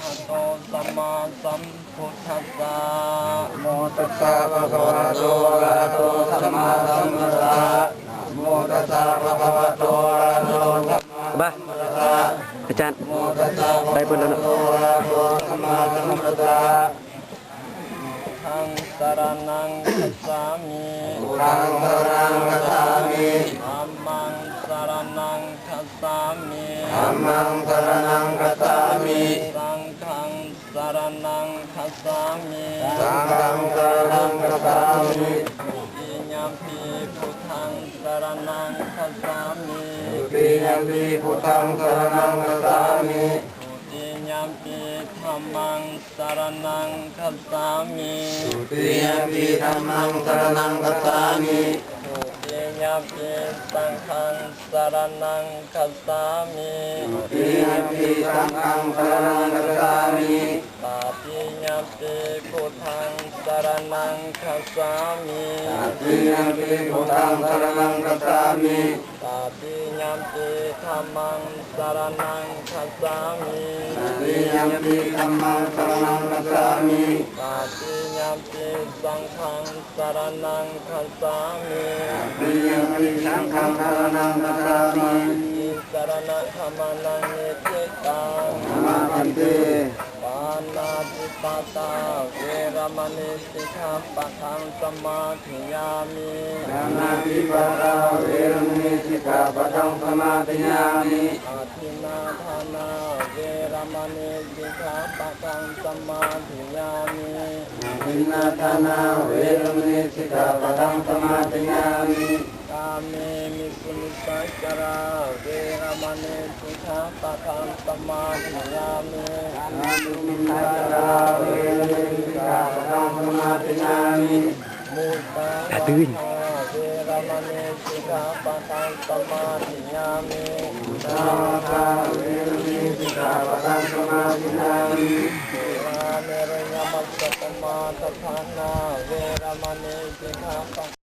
หะโตสัมมาสัมพุทธัสสะนะโมตัสสะภะคะวะโตอะระหะโตสัมมาสัมพุทธัสสะนะโมตัสสะภะคะวะโตอะระหะโตสัมมาสัมพุทธัสสะอาจารย์โมตัสสะภะคะวะโตอะระหะโตสัมมาสัมพุทธัสสะทังสรณังคัจฉามิทังสรณังคัจฉามิธัมมังสรณังคัจฉามิธัมมังสรณังคัจฉามิสังฆังสรณังคัจฉามิสังฆังสรณังคัจฉามิติยัมปิพุทธังสรณังคัจฉามิติยัมปิพุทธังสรณังคัจฉามิติยัมปิธัมมังสรณังคัจฉามิติยัมปิธัมมังสรณังคัจฉามิติยัมปิสังฆังสรณังคัจฉามิติยัมปิสังฆังสรณังคัจฉามิตติยัมปิพุทธังสรณังคัจฉามิตติยัมปิพุทธังสรณังคัจฉามิตติยัมปิธัมมังสรณังคัจฉามิตติยัมปิธัมมังสรณังคัจฉามิตติยัมปิสังฆังสรณังคัจฉามิตติยัมปิสังฆังสรณังคัจฉามิอิสรณะธัมมังนิทิตังธัมมังคันติปานาติปาตาเวรมณีสิกขาปะทังสมาธิยามิปานาติปาตาเวรมณีสิกขาปะทังสมาธิยามิอาทินนาทานาเวรมณีสิกขาปะทังสมาธิยามิอาทินนาทานาเวรมณีสิกขาปะทังสมาธิยามิกาเมมิสุมิสัจจาราเวรมณีสิกขาปะทังสมาธิยามิกาเมมิสุมิสัจจาราเวรมณีสิกขาปะทังสมาธิยามิมุตตะเวรมณีสิกขาปะทังสมาธิยามิมุตตะเวรมณีสิกขาปะทังสมาธิยามิสุราเมรยมัสสะปมาทฐานาเวรมณีสิกขาปะ